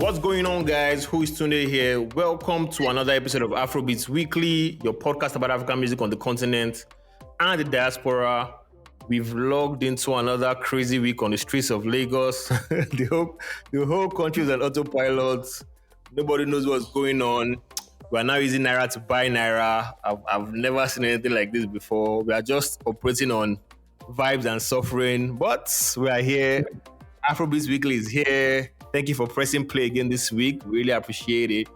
What's going on, guys? Who is Tunde here? Welcome to another episode of Afrobeats Weekly, your podcast about African music on the continent and the diaspora. We've logged into another crazy week on the streets of Lagos. the whole country is on autopilot. Nobody knows what's going on. We are now using Naira to buy Naira. I've never seen anything like this before. We are just operating on vibes and suffering, but we are here. Afrobeats Weekly is here. Thank you for pressing play again this week. Really appreciate it.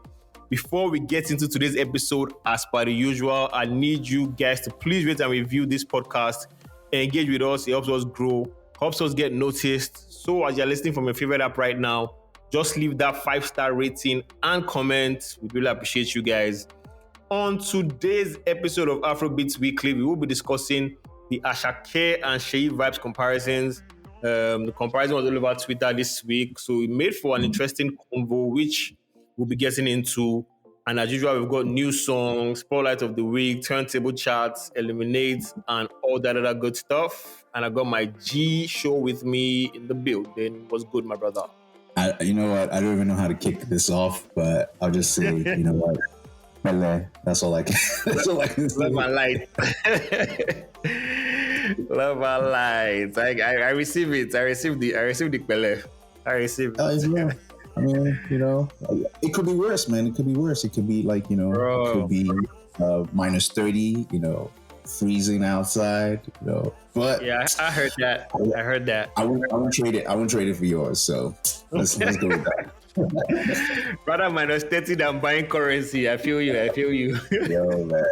Before we get into today's episode, as per the usual, I need you guys to please rate and review this podcast. Engage with us. It helps us grow, helps us get noticed. So as you're listening from your favorite app right now, just leave that 5-star rating and comment. We really appreciate you guys. On today's episode of Afrobeats Weekly, we will be discussing the Asake and Seyi Vibez comparisons. The comparison was all over Twitter this week, so it made for an interesting convo, which we'll be getting into. And as usual, we've got new songs, spotlight of the week, turntable charts, eliminates, and all that other good stuff. And I got my G show with me in the building. What's good, my brother? You know what? I don't even know how to kick this off, but I'll just say, you know what? Pele. That's all I can. That's all I can say. Love my light. Love my light. I receive it. I received the Pele. I received it. Yeah. I mean, you know, it could be worse, man. It could be worse. It could be like, you know, Bro. It could be minus 30, you know, freezing outside, you know. But Yeah, I heard that. I won't trade it. I won't trade it for yours. So let's go with that. Rather minus 30 than buying currency. I feel you. Yo, man.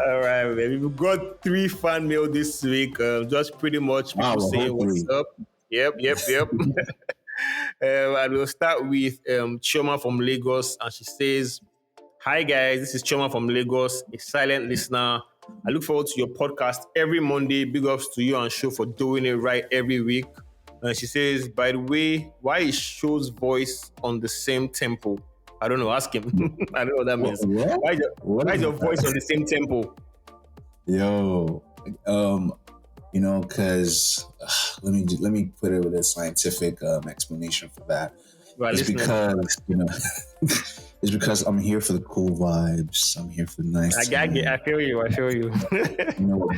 All right, baby. We've got 3 fan mail this week. Just pretty much people saying what's up. Yep. And we'll start with Chioma from Lagos. And she says, "Hi guys, this is Chioma from Lagos, a silent listener. I look forward to your podcast every Monday. Big ups to you and Show for doing it right every week." And she says, "By the way, why is Show's voice on the same tempo?" I don't know. Ask him. I don't know what that means. Why is your voice on the same tempo? Yo, you know, because let me put it with a scientific explanation for that. Right, it's because, you know, it's because I'm here for the cool vibes. I'm here for the nice. I feel you. You know,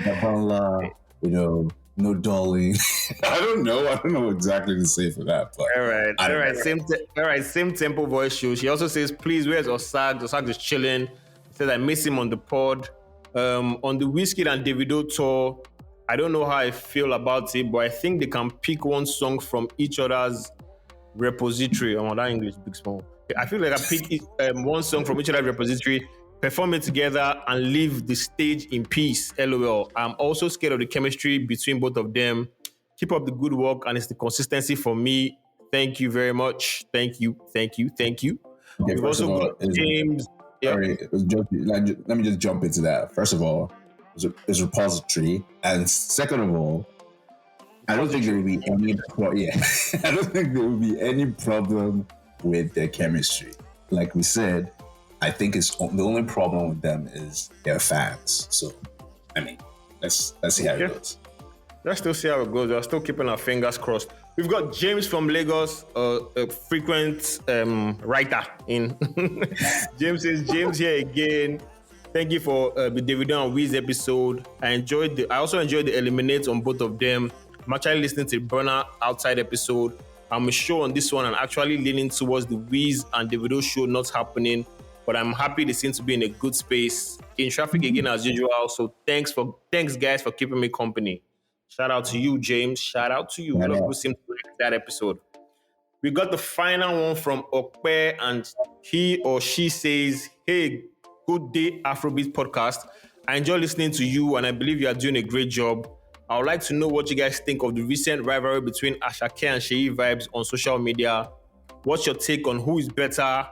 you know, no darling. I don't know exactly to say for that, but all right, same tempo voice show. She also says, "Please, where's Asake? Asake is chilling." She says, "I miss him on the pod." On the Wizkid and Davido tour, I don't know how I feel about it, but I think they can pick one song from each other's repository. Oh, that English big small. I feel like I pick one song from each other's repository, perform it together, and leave the stage in peace. LOL. I'm also scared of the chemistry between both of them. Keep up the good work, and it's the consistency for me. Thank you very much. Thank you. Okay, We've also got James. Let me just jump into that. First of all, it's repository, and second of all, I don't think there will be any. I don't think there will be any problem with their chemistry. Like we said, I think it's the only problem with them is their fans. So, I mean, let's see how it goes. Let's still see how it goes. We're still keeping our fingers crossed. We've got James from Lagos, a frequent writer in. James says, "James here again. Thank you for the Davido and Wiz episode. I also enjoyed the eliminates on both of them. I'm actually listening to the Burner Outside episode. I'm sure on this one, I'm actually leaning towards the Wiz and Davido show not happening, but I'm happy they seem to be in a good space. In traffic again as usual. So thanks guys for keeping me company." Shout out to you, James. Shout out to you. A lot of people seem to like that episode. We got the final one from Okpe, and he or she says, "Hey, good day, Afrobeats podcast. I enjoy listening to you, and I believe you are doing a great job. I would like to know what you guys think of the recent rivalry between Asake and Seyi Vibez on social media. What's your take on who is better?"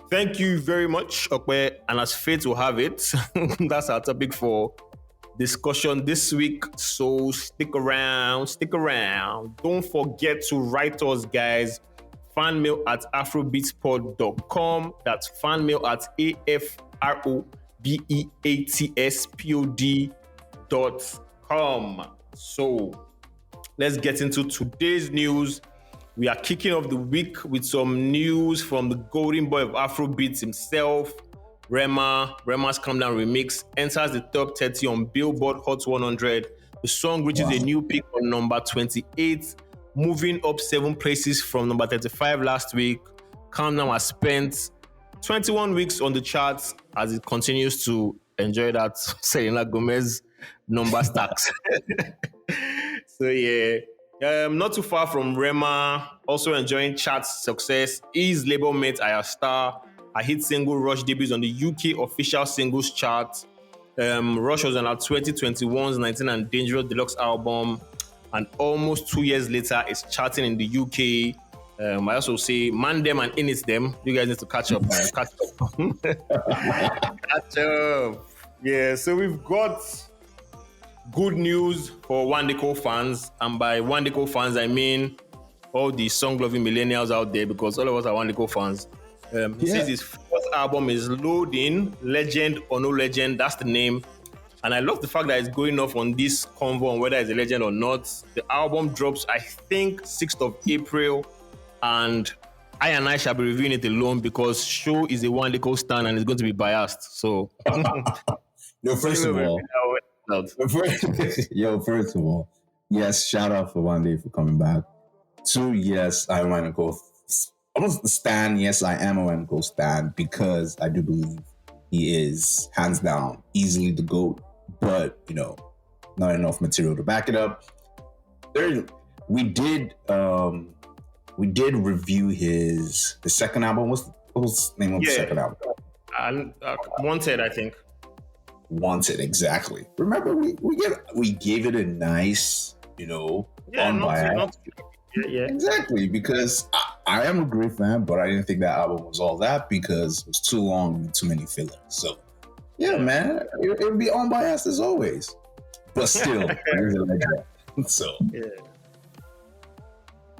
Thank you very much, Okpe. And as fate will have it, that's our topic for discussion this week. So stick around. Don't forget to write us, guys. Fanmail at afrobeatspod.com. That's fanmail at afrobeatspod.com. So let's get into today's news. We are kicking off the week with some news from the golden boy of Afrobeats himself, Rema. Rema's Calm Down remix enters the top 30 on Billboard Hot 100. The song reaches a new peak on number 28, moving up 7 places from number 35 last week. Calm Down has spent 21 weeks on the charts as it continues to enjoy that Selena Gomez number stacks. So yeah, not too far from Rema, also enjoying chart success. His label mate Ayastar, a hit single Rush debuts on the UK official singles chart. Rush was on our 2021's 19 and Dangerous Deluxe album, and almost 2 years later, it's charting in the UK. I also say Man Them and In It Them. You guys need to catch up, man. Catch up. Catch up. Yeah, so we've got good news for Wandiko fans, and by Wandiko fans I mean all the song-loving millennials out there, because all of us are Wandiko fans. He says his first album is Loading, Legend or No Legend, that's the name. And I love the fact that it's going off on this convo on whether it's a legend or not. The album drops, I think, 6th of April, and I shall be reviewing it alone because Show is a Wandiko stan and it's going to be biased. So, First of all, yes, shout out for one day for coming back. 2, yes, I want to go almost stan. Yes, I am a Wandiko stan because I do believe he is hands down easily the GOAT, but not enough material to back it up. We did review his second album. What was the name of the second album? Wanted, I think. Wanted, exactly. Remember, we gave it a nice, unbiased. Yeah, exactly. Because I am a great fan, but I didn't think that album was all that because it was too long and too many fillers. So, yeah, man, it would be unbiased as always, but still, so yeah.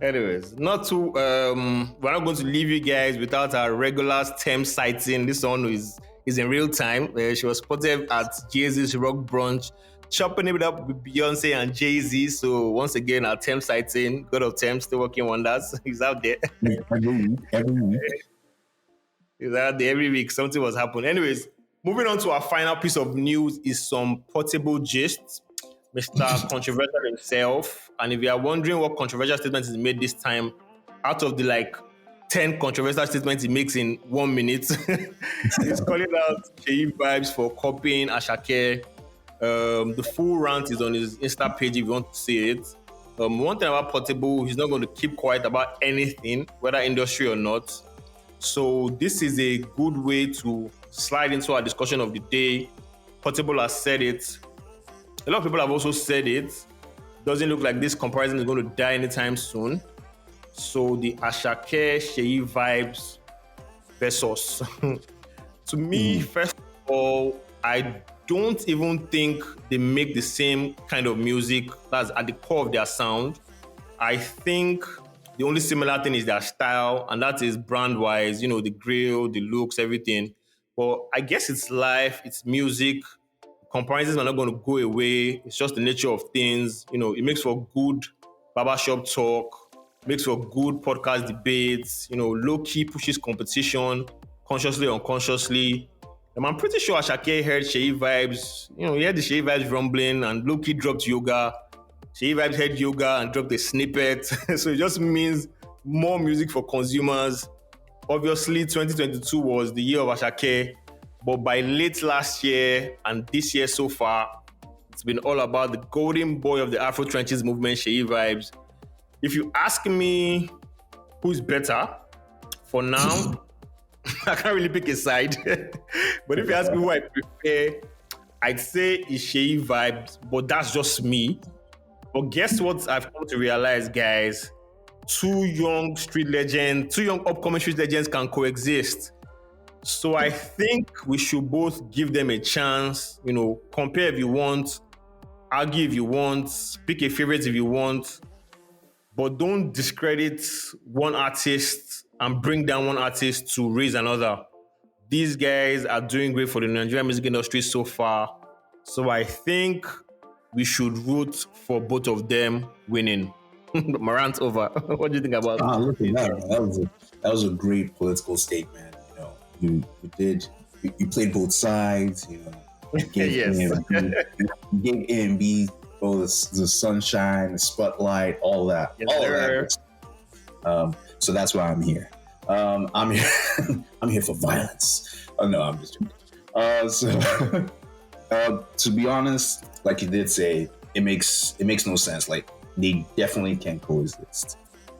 Anyways, we're not going to leave you guys without our regular Thames sighting. This one is in real time. She was spotted at Jay-Z's Rock Brunch, chopping it up with Beyonce and Jay-Z. So once again, our Thames sighting, God of Thames, still working wonders. He's out there. Every week. He's out there every week. Something was happening. Anyways, moving on to our final piece of news is some Portable gist. Mr. Controversial himself. And if you are wondering what controversial statement is made this time, out of the 10 controversial statements he makes in 1 minute, he's calling out Seyi Vibez for copying Asake. The full rant is on his Insta page if you want to see it. One thing about Portable, he's not going to keep quiet about anything, whether industry or not. So this is a good way to slide into our discussion of the day. Portable has said it. A lot of people have also said it. Doesn't look like this comparison is going to die anytime soon. So the Asake Seyi Vibez versus. To me, first of all, I don't even think they make the same kind of music that's at the core of their sound. I think the only similar thing is their style, and that is brand-wise, the grill, the looks, everything. But I guess it's life, it's music. Comparisons are not going to go away. It's just the nature of things. It makes for good barbershop talk, makes for good podcast debates, low-key pushes competition, consciously or unconsciously. I'm pretty sure Asake heard Seyi Vibez, he had the Seyi Vibez rumbling and low-key dropped yoga. Seyi Vibez heard yoga and dropped a snippet. So it just means more music for consumers. Obviously, 2022 was the year of Asake. But by late last year and this year so far, it's been all about the golden boy of the Afro Trenches movement, Seyi Vibez. If you ask me who's better, for now, I can't really pick a side. But if you ask me who I prefer, I'd say it's Seyi Vibez, but that's just me. But guess what I've come to realize, guys? Two young upcoming street legends can coexist. So I think we should both give them a chance, compare if you want, argue if you want, pick a favorite if you want, but don't discredit one artist and bring down one artist to raise another. These guys are doing great for the Nigerian music industry so far. So I think we should root for both of them winning. My rant's over. What do you think about Look at it? that. That was a great political statement. You did you played both sides. You gave Yes. you gave A and B both the sunshine, the spotlight, all that, Yes, all sir. that. So that's why I'm here. I'm here. I'm here for violence. Oh no, I'm just joking. To be honest, like you did say, it makes no sense. Like they definitely can coexist.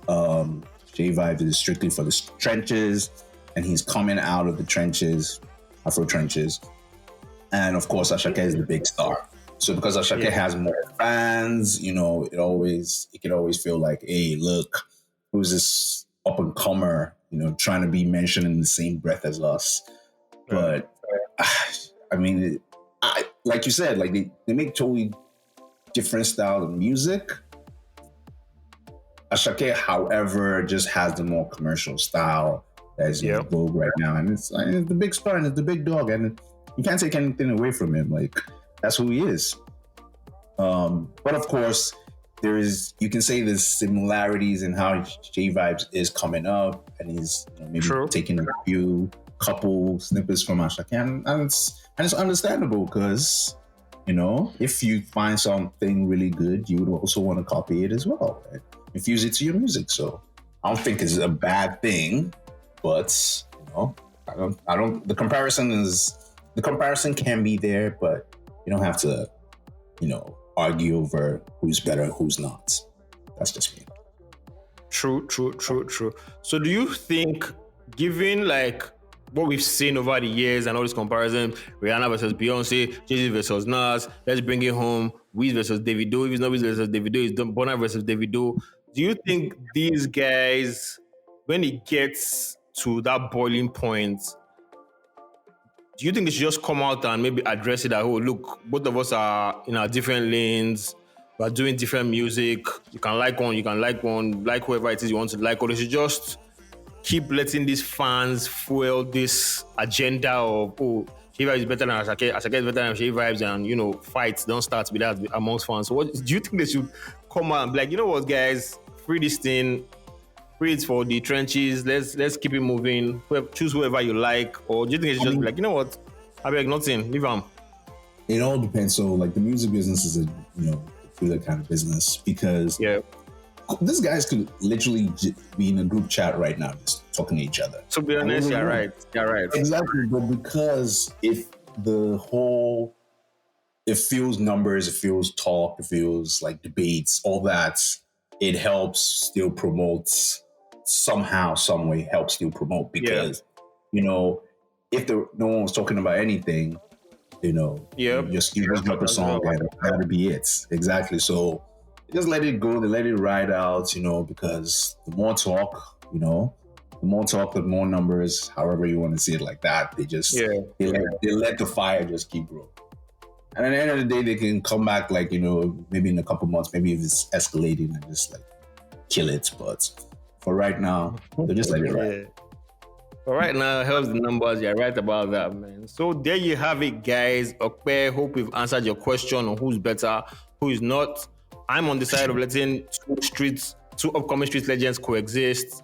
J Vibes is strictly for the trenches, and he's coming out of the trenches, Afro trenches, and of course Asake is the big star. So because Asake has more fans, it can always feel like, hey, look, who's this up and comer, trying to be mentioned in the same breath as us. But I mean, like you said, like they make totally different style of music. Asake, however, just has the more commercial style that's in vogue right now, and it's the big star and it's the big dog, and you can't take anything away from him. Like that's who he is. But of course, you can say there's similarities in how J Vibes is coming up, and he's maybe taking a few couple snippets from Asake, and it's understandable because if you find something really good, you would also want to copy it as well, right? Infuse it to your music. So I don't think it's a bad thing, but I don't. The comparison can be there, but you don't have to, argue over who's better, who's not. That's just me. True. So do you think, given like what we've seen over the years and all this comparison, Rihanna versus Beyonce, Jay-Z versus Nas, let's bring it home, Wiz versus Davido, if it's not Wiz versus Davido, it's Burna versus Davido. Do you think these guys, when it gets to that boiling point, do you think they should just come out and maybe address it that, oh, look, both of us are in our different lanes, we're doing different music, you can like one, like whoever it is you want to like, or they should just keep letting these fans fuel this agenda of, oh, J Vibes is better than Asake is better than J Vibes, and fights don't start with that amongst fans. So what do you think they should come out and be like, you know what, guys, free this thing, free it for the trenches, let's keep it moving, choose whoever you like, or do you think they should just be like, you know what, I beg nothing, leave them? It all depends. So like the music business is a peculiar kind of business because these guys could literally be in a group chat right now, just talking to each other. To be honest, you're right. Exactly, but because if it feels numbers, it feels talk, it feels like debates, all that, it helps still promote somehow, some way helps still promote because, if no one was talking about anything, you just drop a song and that'll be it. Exactly. So just let it go, let it ride out, because the more talk, the more numbers, however you want to see it like that, they just, they let the fire just keep growing. And at the end of the day, they can come back like, maybe in a couple months, maybe if it's escalating and just like kill it. But for right now, they just let it ride. For right now, it helps the numbers. You're right about that, man. So there you have it, guys. Okay, hope we've answered your question on who's better, who is not. I'm on the side of letting two upcoming street legends coexist.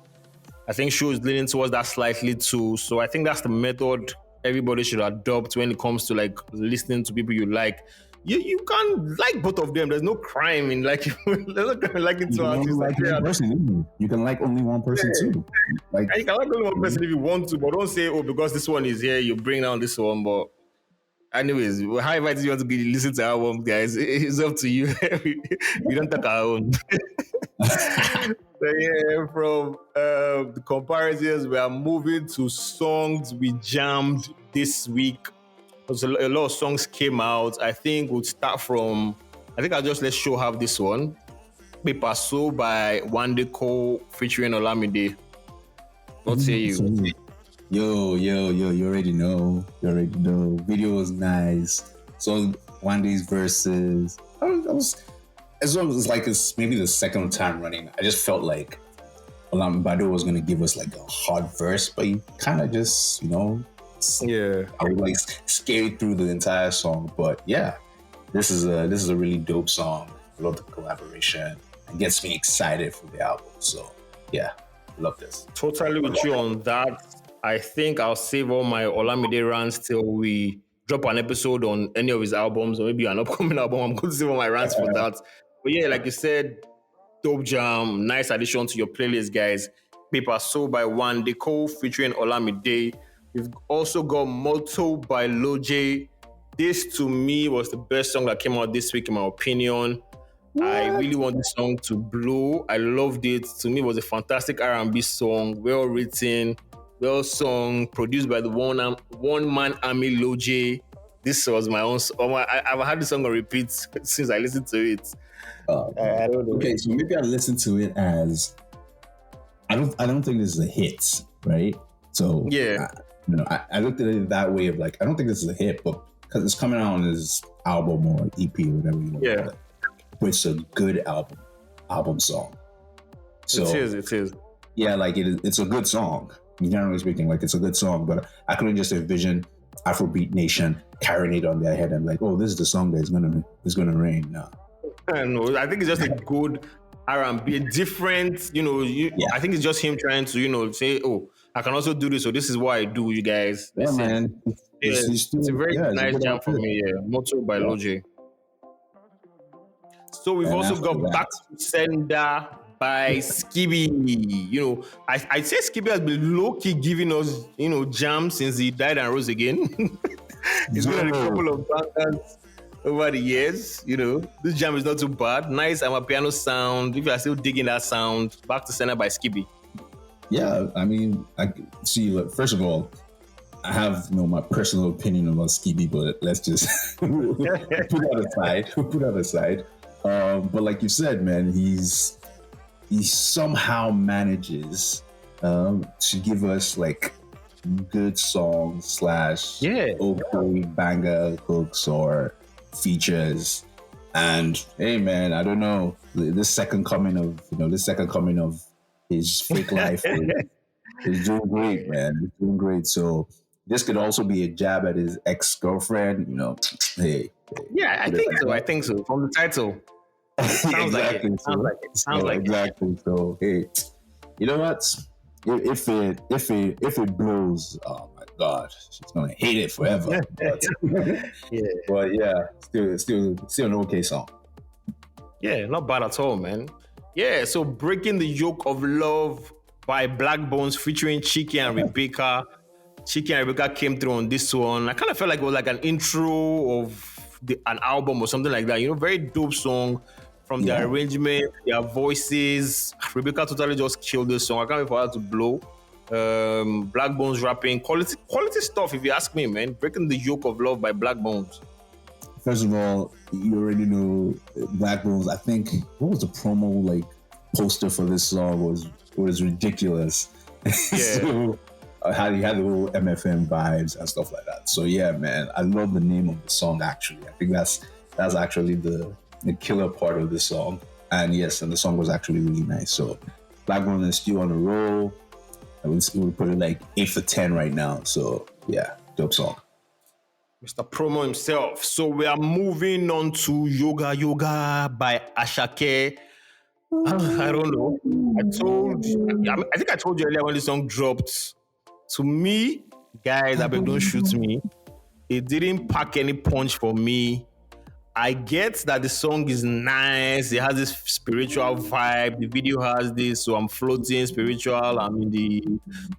I think Shu is leaning towards that slightly too. So I think that's the method everybody should adopt when it comes to like listening to people you like. You can like both of them. There's no crime in like there's no crime in liking two artists. You can like only one person too. Like you can like only one person if you want to, but don't say, oh, because this one is here, you bring down this one. But anyways, however it is you want to listen to our album, guys, it's up to you. We don't take our own. So yeah, from the comparisons, we are moving to songs we jammed this week. So a lot of songs came out. I think we'll start from, I'll just let Show have this one. Paper So by Wande Cole featuring Olamide. What say you? Yo, you already know. Video was nice. So Wande's verses, as long as it's maybe the second time running, I just felt like Olamide was going to give us like a hard verse, but he kind of just, I would like skate through the entire song. But yeah, this is a really dope song. I love the collaboration, It gets me excited for the album. So yeah, love this. Totally with you on that. I think I'll save all my Olamide rants till we drop an episode on any of his albums or maybe an upcoming album. I'm going to save all my rants for that. But yeah, like you said, dope jam, nice addition to your playlist, guys. Paper Soul by One Deco featuring Olamide. We've also got Motto by Loj. This to me was the best song that came out this week, in my opinion. I really want this song to blow. I loved it. To me, it was a fantastic R&B song, well written, well sung, produced by the one man army Loj. This was my own. I've had this song on repeat since I listened to it. I don't know. Okay, so maybe I listen to it as I don't think this is a hit, right? So yeah, I looked at it that way of like I don't think this is a hit, but because it's coming out on his album or EP or whatever you want to call it. But it's a good album song. So it is. Yeah, like it's a good song. Generally speaking, like it's a good song, but I couldn't just envision Afrobeat Nation carrying it on their head and like, oh, this is the song that is gonna reign. No. No, I think it's just a good R&B, different, I think it's just him trying to, say, oh, I can also do this, so this is what I do, you guys. Yeah, man. It's a very nice jam for me, yeah. Motto by Loj. So we've also got Back to Sender by Skibby. I'd say Skibby has been low-key giving us, jams since he died and rose again. He's been a couple of bangers over the years. This jam is not too bad. Nice amapiano sound. If you are still digging that sound, Back to Sender by Skibby. Yeah, I mean, I see. Look, first of all, I have my personal opinion about Skibby, but let's just put that aside. But like you said, man, he somehow manages to give us like good songs / okay banger hooks or features. And hey, man, I don't know, this second coming of his fake life is doing great, man. It's doing great. So this could also be a jab at his ex-girlfriend. Hey. Yeah, I think so. From the title. Sounds exactly. like it. Sounds like exactly. it. So hey, you know what? If it blows, oh my God, she's gonna hate it forever. But yeah, still an okay song. Yeah, not bad at all, man. Yeah, so Breaking the Yoke of Love by Black Bones featuring Chike and Rebecca. Chike and Rebecca came through on this one. I kind of felt like it was like an intro of an album or something like that. Very dope song from their arrangement, their voices. Rebecca totally just killed this song. I can't wait for her to blow. Black Bones rapping, quality stuff if you ask me, man. Breaking the Yoke of Love by Black Bones. First of all, you already know Black Bones. I think what was the promo like poster for this song was ridiculous. Yeah. So how he had the whole MFM vibes and stuff like that. So yeah, man, I love the name of the song. Actually, I think that's actually the killer part of the song. And yes, and the song was actually really nice. So Black Bones is still on a roll. I would put it like 8 for 10 right now. So yeah, dope song. Mr. Promo himself. So we are moving on to Yoga by Asake. I don't know. I think I told you earlier when the song dropped. To me, guys, I beg, don't shoot me. It didn't pack any punch for me. I get that the song is nice. It has this spiritual vibe. The video has this, so I'm floating spiritual. I'm in the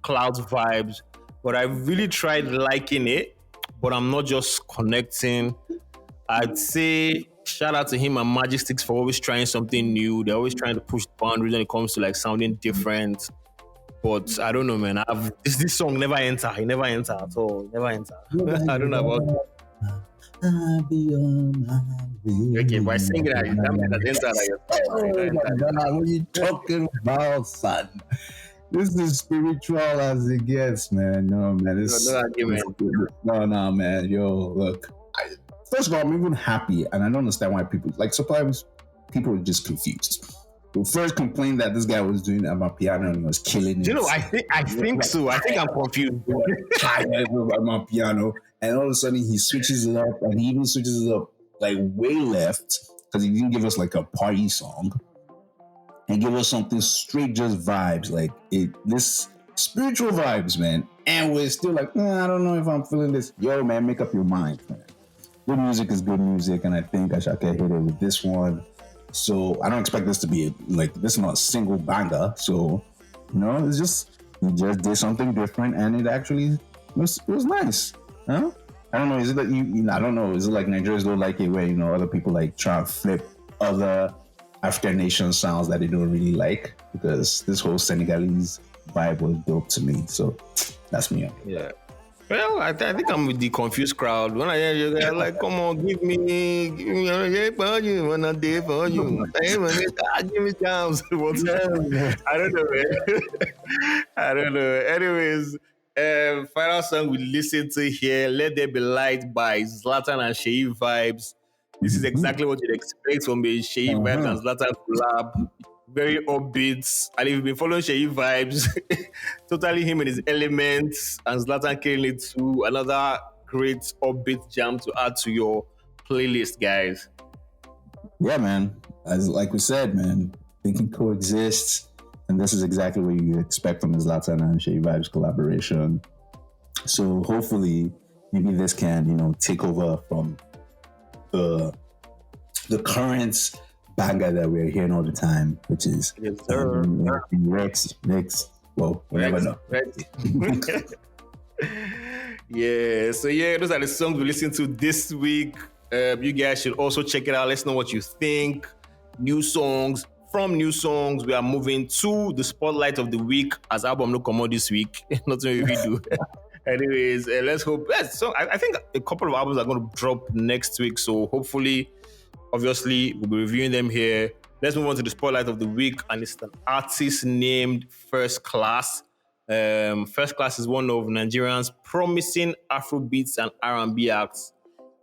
clouds vibes. But I really tried liking it, but I'm not just connecting. I'd say shout out to him and Magic Sticks for always trying something new. They're always trying to push the boundaries when it comes to like sounding different. But I don't know, man. This song never enter. It never enter at all. Never enter. I don't know about it. Okay, by singing that, that enter. What are you talking about, son? This is spiritual as it gets, man. No, man. No, man. Yo, look. First of all, I'm even happy, and I don't understand why people sometimes people are just confused. We first complained that this guy was doing amapiano and he was killing it. I think so. I think I'm confused. Amapiano, and all of a sudden he switches it up, and he even switches it up like way left because he didn't give us like a party song. and give us something straight, just vibes, like this spiritual vibes, man. And we're still like, I don't know if I'm feeling this. Yo, man, make up your mind, man. Good music is good music, and I think Asake hit it with this one. So I don't expect this to be this is not a single banger. So it's just he just did something different, and it actually was nice. Huh? I don't know. Is it that I don't know. Is it like Nigerians don't like it where other people like try and flip other African nation sounds that they don't really like? Because this whole Senegalese vibe was dope to me. So that's me. Yeah. Well, I think I'm with the confused crowd. When I hear you guys like, come on, give me for you, when I did for you. Hey, man, give me chance. I don't know, man. I don't know. Anyways, final song we listen to here, Let There Be Light by Zlatan and Seyi Vibes. This is exactly what you'd expect from a Seyi Vibes and Zlatan collab. Very upbeat. And if you've been following Seyi Vibes, totally him in his elements, and Zlatan killing it too. Another great upbeat jam to add to your playlist, guys. Yeah, man. As like we said, man, they can coexist. And this is exactly what you expect from the Zlatan and Seyi Vibes collaboration. So hopefully, maybe this can, take over from the current banger that we're hearing all the time, which is Rex. Well, we never know. Yeah, so those are the songs we listened to this week. You guys should also check it out. Let's know what you think. New songs. From new songs, we are moving to the spotlight of the week, as album no come out this week. Nothing we do. Anyways, let's hope. So I think a couple of albums are going to drop next week. So hopefully, obviously, we'll be reviewing them here. Let's move on to the spotlight of the week, and it's an artist named First Class. First Class is one of Nigeria's promising Afrobeats and R&B acts.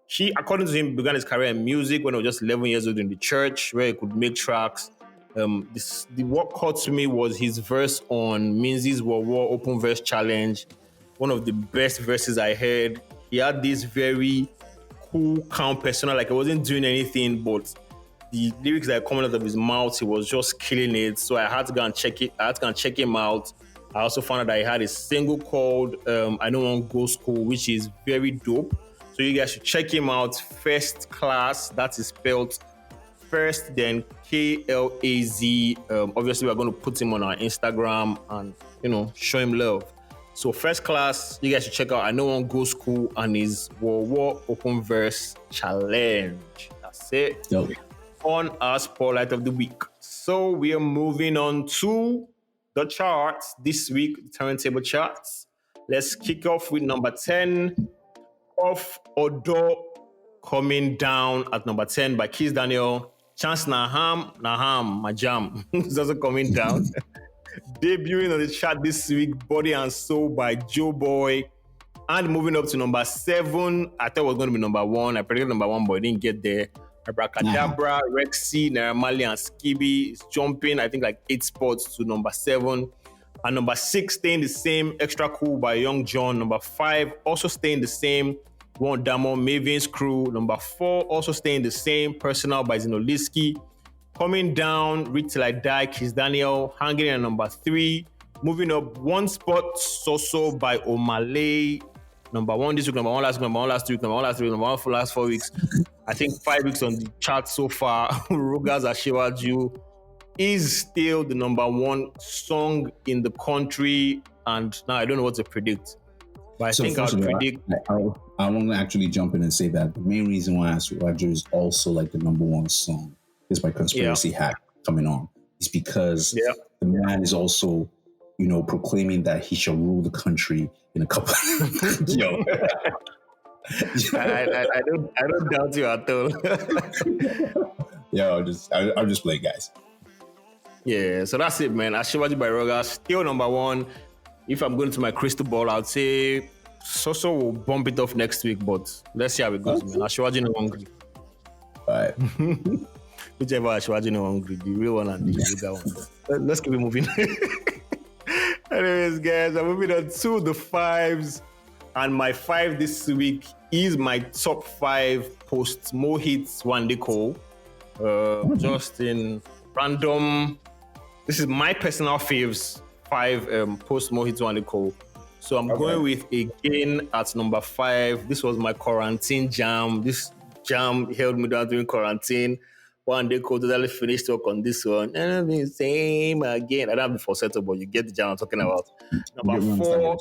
He, according to him, began his career in music when he was just 11 years old in the church, where he could make tracks. What caught to me was his verse on Minzy's War Open Verse Challenge. One of the best verses I heard. He had this very cool, calm persona, like he wasn't doing anything, but the lyrics that are coming out of his mouth, he was just killing it. So I had to go and check it. I had to go and check him out. I also found out that he had a single called I Don't Want Go School, which is very dope. So you guys should check him out. First Class, that is spelled first, then Klaz. Obviously, we're going to put him on our Instagram and, show him love. So First Class, you guys should check out I Don't Want Go School and his War Open Verse Challenge. That's it. Yep. On our spotlight of the week. So we are moving on to the charts this week, the turntable charts. Let's kick off with number 10, Off Odo, coming down at number 10 by Kiss Daniel. Chance Naham, my jam, is also coming down. Debuting on the chart this week, Body and Soul by Joe Boy. And moving up to number 7, I thought it was going to be number 1. I predicted number 1, but it didn't get there. Abracadabra, Rexy, Naira Marley, and Skibby is jumping, I think, like 8 spots to number 7. And number 6 staying the same, Extra Cool by Young John. Number 5 also staying the same, One Damo, Maven's Crew. Number 4 also staying the same, Personal by Zinoliski. Coming down, Read Till I Die, Kiss Daniel, hanging in at number 3. Moving up 1 spot, So by Omale. Number 1 this week, number 1 last week, number 1 last week, number 1 last week, number 1 for last 4 weeks. I think 5 weeks on the chart so far. Ruga's Ashiwaju is still the number 1 song in the country. And now I don't know what to predict. But I think I'll predict. I want to actually jump in and say that the main reason why Ashiwaju is also like the number 1 song is by Conspiracy Hack coming on. It's because the man is also, proclaiming that he shall rule the country in a couple. Yo. I don't doubt you at all. Yeah, I'm just playing, guys. Yeah, so that's it, man. Ashiwaju by Roga, still number 1. If I'm going to my crystal ball, I'd say So will bump it off next week, but let's see how it goes, man. Ashiwaju no hungry. All right. Whichever Ashiwaju no hungry, the real one and the illegal one. Let's keep it moving. Anyways, guys, I'm moving on to the 5s. And my 5 this week is my top 5 post Mo hits one day call. Just in random This is my personal faves 5 post Mohito and Nicole. So I'm going with again at number 5. This was my quarantine jam. This jam held me down during quarantine. One day Cole totally finished work on this one. And I'm the same again. I don't have the falsetto, but you get the jam I'm talking about. Number 4.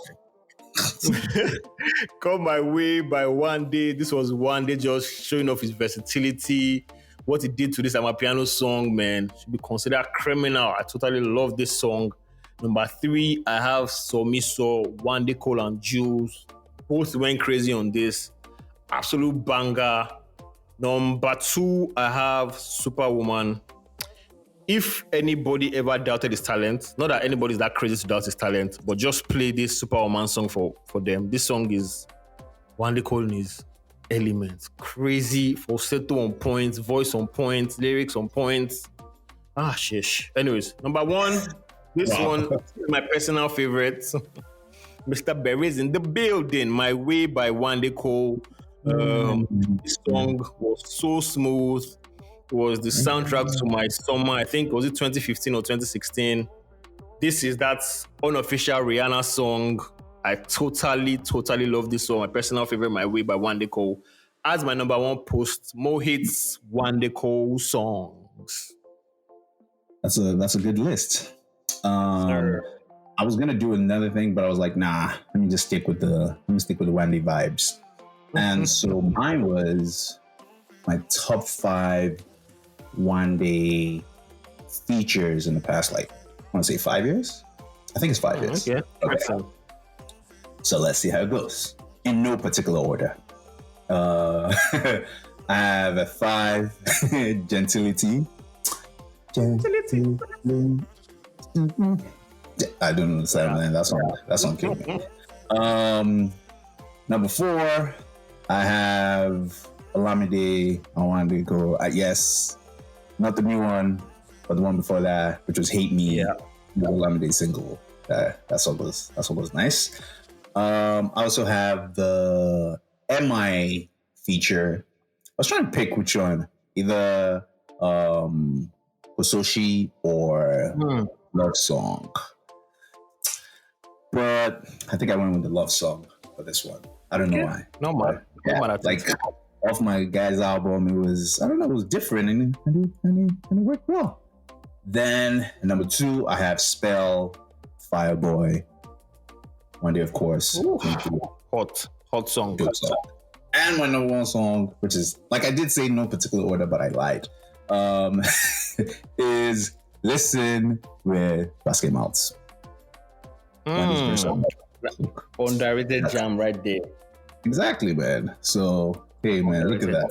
Come My Way by One Day. This was One Day just showing off his versatility. What he did to this Amapiano song, man, should be considered criminal. I totally love this song. Number 3, I have Somiso, One Day Cole and Jules. Both went crazy on this. Absolute banger. Number 2, I have Superwoman. If anybody ever doubted his talent, not that anybody's that crazy to doubt his talent, but just play this Superwoman song for them. This song is One Day Cole in his elements. Crazy, falsetto on point, voice on point, lyrics on point. Shish. Anyways, number 1, this one is my personal favorite. Mr. Berry's in the building. My Way by One Day Cole. This song was so smooth. It was the soundtrack to my summer. I think was it 2015 or 2016. This is that unofficial Rihanna song. I totally love this song. My personal favorite, My Way by One Day Cole. As my number 1 post, Mo Hits One Day Cole songs. That's a good list. I was gonna do another thing, but I was like, nah, let me stick with the One Day vibes. And so mine was my top 5 One Day features in the past, like, I want to say 5 years. I think it's 5 years. Okay. So let's see how it goes. In no particular order. I have at 5, Gentility. I don't understand, man. That's on killing me. Number 4, I have Olamide. I wanted to go. Yes, not the new one, but the one before that, which was "Hate Me." Yeah, the Olamide single. That's what was nice. I also have the MI feature. I was trying to pick which one, either Hososhi or Love Song. But I think I went with the Love Song for this one. I don't know why. No matter. Like off my guy's album, it was different and it worked well. Then number 2, I have Spell, Fireboy, One Day, of course. Ooh, hot song. Good song. And my number 1 song, which is, like I did say, no particular order, but I lied, is Listen with Basket Mouths. Underrated jam right there. Exactly, man. So, hey, man, look at that.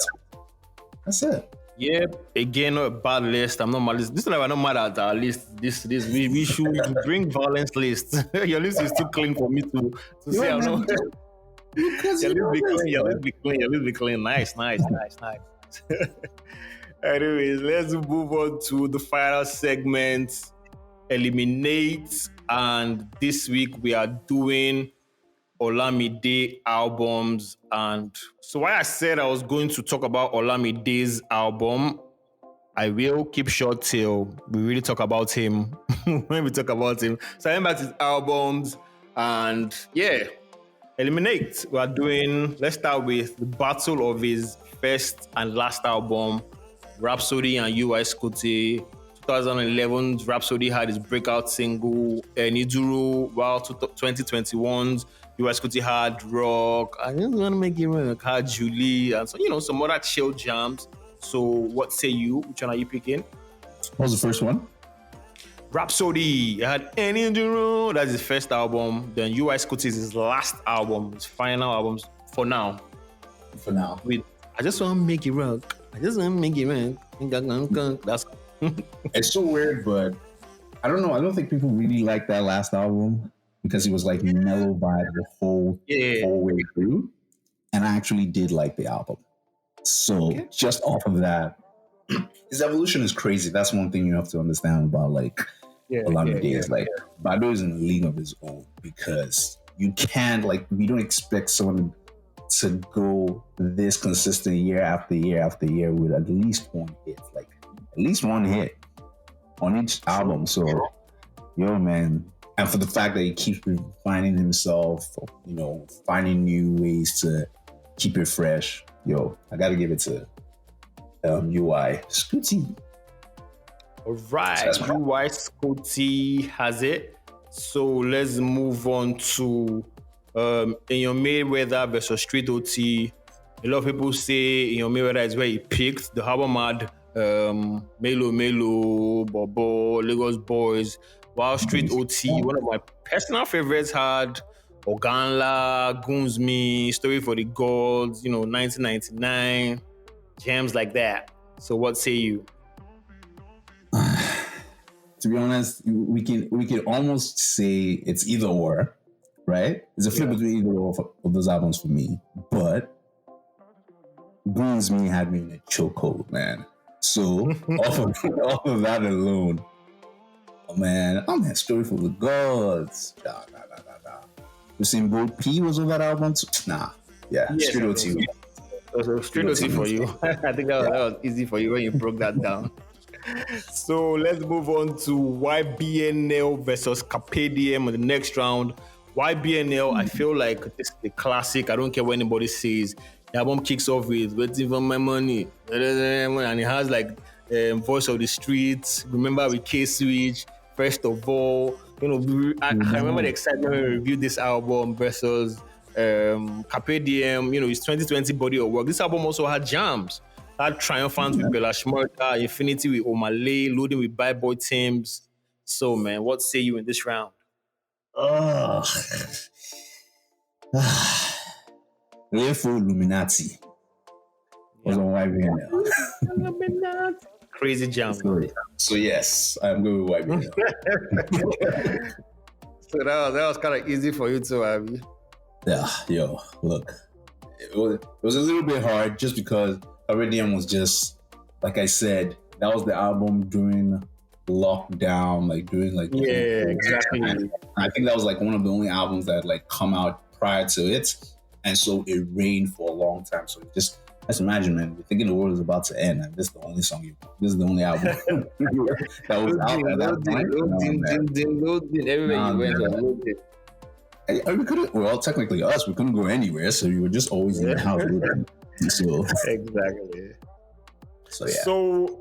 That's it. Yep. Again, not a bad list. I'm not mad. This is I'm not mad at our list. We should bring violence list. Your list is too clean for me to say. I'm not. Your list be clean. Nice. Anyways, let's move on to the final segment, Eliminate. And this week we are doing Olamide albums. And so why I said I was going to talk about Olamide's album, I will keep short till we really talk about him. When we talk about him. So I remember his albums and Eliminate. Let's start with the battle of his first and last album, Rhapsody and UI Scotty. 2011's Rhapsody had his breakout single, Niduru, while 2021's UI Scotty had Rock. I just want to make it work. Had Julie, and so, some other chill jams. So, what say you? Which one are you picking? What was the first one? Rhapsody. It had Niduru. That's his first album. Then UI Scotty is his last album, his final albums for now. With I just want to make it rock. That's it's so weird, but I don't know. I don't think people really like that last album because he was like mellow by the whole way through. And I actually did like the album. So just off of that, his evolution is crazy. That's one thing you have to understand about Olamide is like Bado is in a league of his own because you can't we don't expect someone to go this consistent year after year after year with at least one hit. At least one hit. on each album. So, yo, man, and for the fact that he keeps refining himself, finding new ways to keep it fresh. Yo, I gotta give it to UI Scooty. All right, UI Scotty has it. So let's move on to in your Mayweather versus Street OT. A lot of people say in your Mayweather is where he picked. The album had Melo, Bobo, Lagos Boys, while Street OT, one of my personal favorites, had Oganla, Goons Me, Story for the Gods, 1999, gems like that. So what say you? To be honest, we can almost say it's either or, right? It's a flip between either or of those albums for me. But Goons Me had me in a chokehold, man. So off of that alone, man, I'm a Story for the Gods. You seen Gold P was on that album too? Nah. Yeah, yes, Street OT. Street OT for you. I think that was easy for you when you broke that down. So let's move on to YBNL versus Carpe Diem in the next round. YBNL, I feel like this is the classic. I don't care what anybody says. The album kicks off with "Waiting for My Money," and it has like Voice of the Streets. Remember with K-Switch, First of All. I remember the excitement when we reviewed this album versus Carpe Diem. It's 2020 body of work. This album also had jams. Had Triumphant with Bella Shmurda, Infinity with Omale, Loading with Bad Boy Teams. So, man, what say you in this round? Therefore, Illuminati was on YBNL. Crazy jam. So yes, I'm going with YBNL. So that was kind of easy for you too, Abby. Yeah, yo, look, it was a little bit hard just because Iridium was just, like I said, that was the album during lockdown, exactly. And I think that was like one of the only albums that had like come out prior to it, and so it reigned for a long time. So just imagine, man, you're thinking the world is about to end, and this is the only song this is the only album that was out at that point. Everywhere you went. We couldn't. Well, technically, we couldn't go anywhere, so we were just always in the house. So exactly. So yeah. So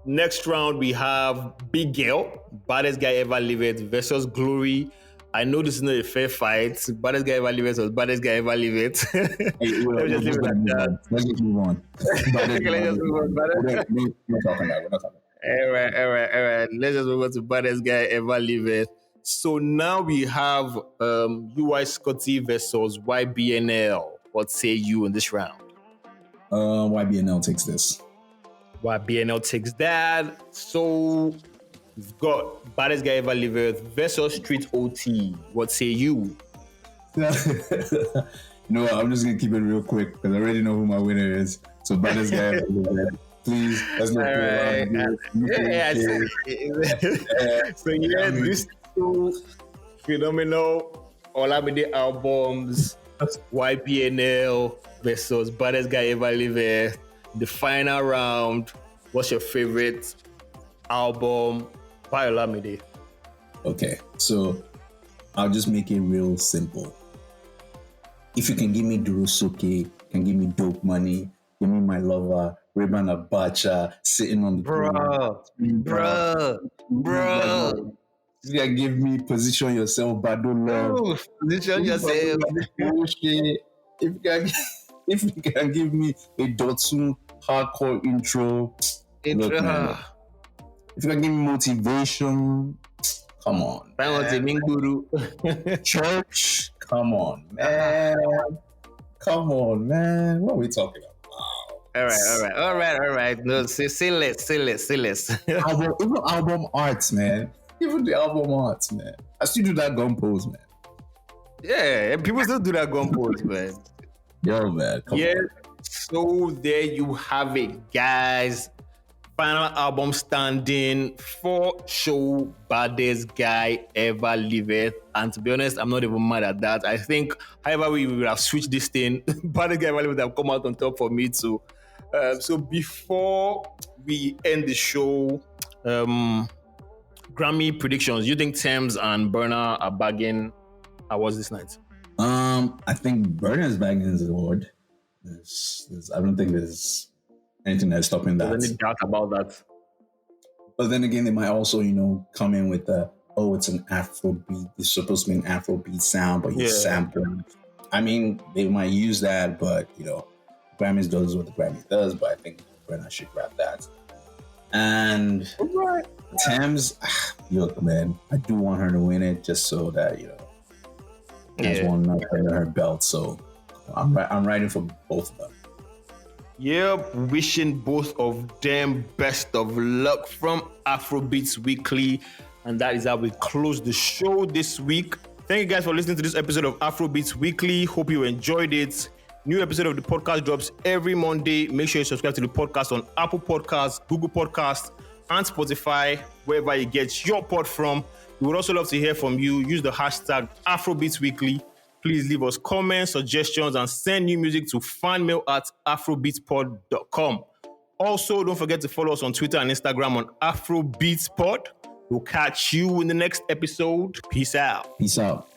next round we have Big Girl, Baddest Guy Ever Lived versus Glory. I know this is not a fair fight. Baddest Guy Ever Lived versus Baddest Guy Ever Lived. Let's just move on. Let's just move on. We're not talking about it. All right. Let's just move on to Baddest Guy Ever Lived. So now we have UI Scotty versus YBNL. What say you in this round? YBNL takes this. YBNL takes that. So we've got Baddest Guy Ever Lived versus Street OT. What say you? You know what? I'm just gonna keep it real quick because I already know who my winner is. So Baddest Guy Ever Lived. Please, let's not play around. So these two phenomenal Olamide albums, YBNL versus Baddest Guy Ever Lived. The final round. What's your favorite album by Olamide? Okay, so I'll just make it real simple. If you can give me Durusuke, can give me Dope Money, give me My Lover, Ray-Ban Abacha, Sitting on the Bro. You can give me Position Yourself, Bado Love. Position Yourself. If you can give me a Dotsun hardcore intro. Look, man, if you can give me Motivation, come on. Church, come on, man. Come on, man. What are we talking about? All right. No, say less. Even album arts, man. Even the album arts, man. I still do that gun pose, man. Yeah, people still do that gun pose, man. Yo, man. Come on. So there you have it, guys. Final album standing for show Baddest Guy Ever Lived. And to be honest, I'm not even mad at that. I think, however we would have switched this thing, Baddest Guy Ever Lived would have come out on top for me too. So before we end the show, Grammy predictions. You think Thames and Burna are bagging awards this night? I think Burna is bagging his award. I don't think there's anything that's stopping that. There's any doubt about that? But then again, they might also, come in with it's an Afrobeat. It's supposed to be an Afrobeat sound, but you sample. I mean, they might use that, but Grammys does what the Grammys does. But I think Burna should grab that. And Thames, look, man, I do want her to win it just so that has one under her belt. So I'm riding for both of them. Yep, wishing both of them best of luck from Afrobeats Weekly. And that is how we close the show this week. Thank you guys for listening to this episode of Afrobeats Weekly. Hope you enjoyed it. New episode of the podcast drops every Monday. Make sure you subscribe to the podcast on Apple Podcasts, Google Podcasts, and Spotify, wherever you get your pod from. We would also love to hear from you. Use the hashtag Afrobeats Weekly. Please leave us comments, suggestions, and send new music to fanmail@afrobeatspod.com. Also, don't forget to follow us on Twitter and Instagram on Afrobeatspod. We'll catch you in the next episode. Peace out. Peace out.